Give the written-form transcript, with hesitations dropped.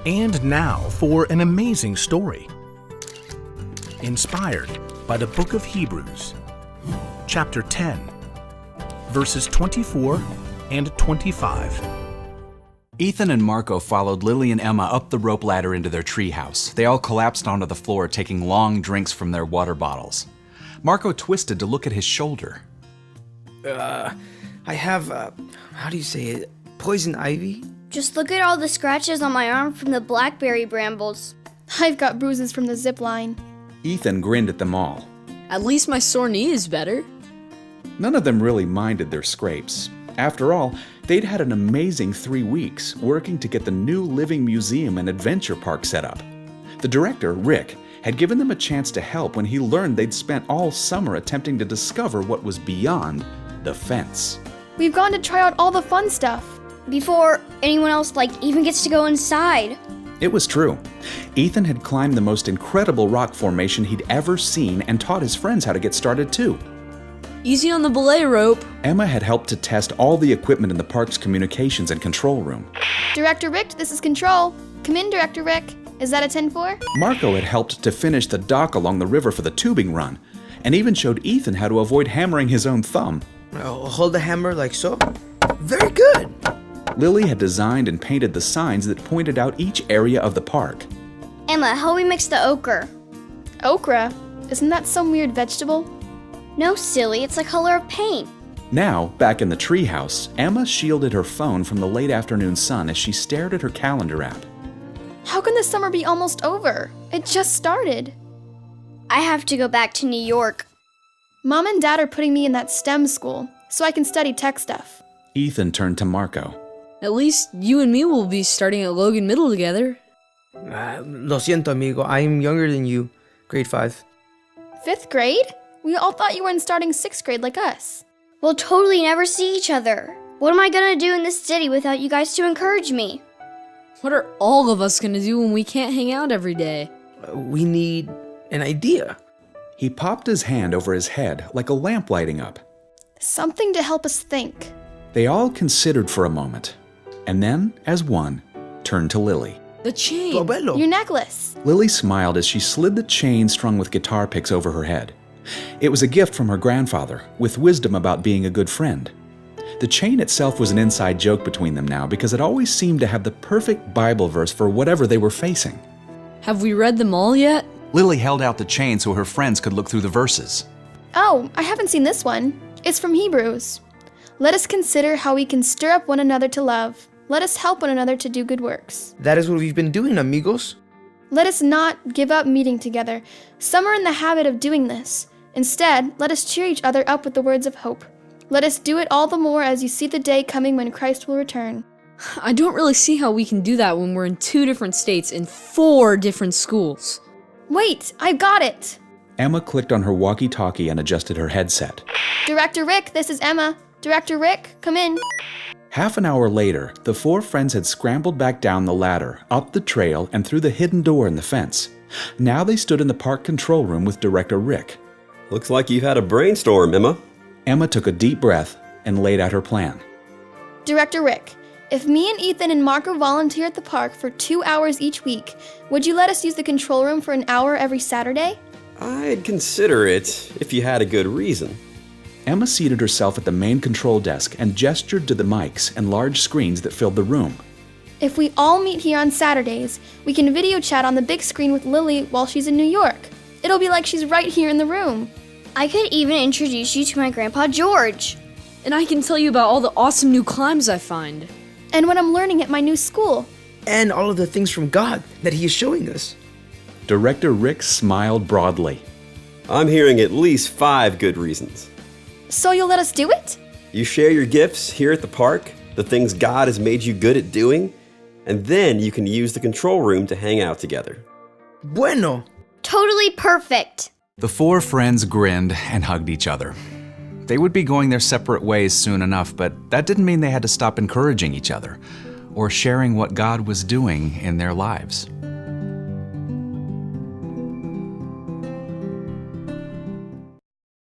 And now for an amazing story. Inspired by the book of Hebrews, chapter 10, verses 24 and 25. Ethan and Marco followed Lily and Emma up the rope ladder into their treehouse. They all collapsed onto the floor, taking long drinks from their water bottles. Marco twisted to look at his shoulder. I have, how do you say it? Poison ivy? Just look at all the scratches on my arm from the blackberry brambles. I've got bruises from the zip line. Ethan grinned at them all. At least my sore knee is better. None of them really minded their scrapes. After all, they'd had an amazing 3 weeks working to get the new living museum and adventure park set up. The director, Rick, had given them a chance to help when he learned they'd spent all summer attempting to discover what was beyond the fence. We've gone to try out all the fun stuff. Before anyone else even gets to go inside. It was true. Ethan had climbed the most incredible rock formation he'd ever seen and taught his friends how to get started too. Easy on the belay rope. Emma had helped to test all the equipment in the park's communications and control room. Director Rick, this is Control. Come in, Director Rick. Is that a 10-4? Marco had helped to finish the dock along the river for the tubing run, and even showed Ethan how to avoid hammering his own thumb. Hold the hammer like so. Very good. Lily had designed and painted the signs that pointed out each area of the park. Emma, how we mix the ochre? Okra? Isn't that some weird vegetable? No, silly, it's a color of paint. Now, back in the treehouse, Emma shielded her phone from the late afternoon sun as she stared at her calendar app. How can the summer be almost over? It just started. I have to go back to New York. Mom and Dad are putting me in that STEM school so I can study tech stuff. Ethan turned to Marco. At least you and me will be starting at Logan Middle together. Lo siento, amigo. I'm younger than you. Grade 5. 5th grade? We all thought you were in starting 6th grade like us. We'll totally never see each other. What am I gonna do in this city without you guys to encourage me? What are all of us gonna do when we can't hang out every day? We need an idea. He popped his hand over his head like a lamp lighting up. Something to help us think. They all considered for a moment, and then, as one, turned to Lily. The chain. Abuelo. Your necklace. Lily smiled as she slid the chain strung with guitar picks over her head. It was a gift from her grandfather, with wisdom about being a good friend. The chain itself was an inside joke between them now because it always seemed to have the perfect Bible verse for whatever they were facing. Have we read them all yet? Lily held out the chain so her friends could look through the verses. Oh, I haven't seen this one. It's from Hebrews. Let us consider how we can stir up one another to love. Let us help one another to do good works. That is what we've been doing, amigos. Let us not give up meeting together. Some are in the habit of doing this. Instead, let us cheer each other up with the words of hope. Let us do it all the more as you see the day coming when Christ will return. I don't really see how we can do that when we're in 2 different states in 4 different schools. Wait, I got it! Emma clicked on her walkie-talkie and adjusted her headset. Director Rick, this is Emma. Director Rick, come in. Half an hour later, the 4 friends had scrambled back down the ladder, up the trail, and through the hidden door in the fence. Now they stood in the park control room with Director Rick. Looks like you've had a brainstorm, Emma. Emma took a deep breath and laid out her plan. Director Rick, if me and Ethan and Marco volunteer at the park for 2 hours each week, would you let us use the control room for an hour every Saturday? I'd consider it if you had a good reason. Emma seated herself at the main control desk and gestured to the mics and large screens that filled the room. If we all meet here on Saturdays, we can video chat on the big screen with Lily while she's in New York. It'll be like she's right here in the room. I could even introduce you to my grandpa George. And I can tell you about all the awesome new climbs I find. And what I'm learning at my new school. And all of the things from God that he is showing us. Director Rick smiled broadly. I'm hearing at least 5 good reasons. So you'll let us do it? You share your gifts here at the park, the things God has made you good at doing, and then you can use the control room to hang out together. Bueno. Totally perfect. The 4 friends grinned and hugged each other. They would be going their separate ways soon enough, but that didn't mean they had to stop encouraging each other or sharing what God was doing in their lives.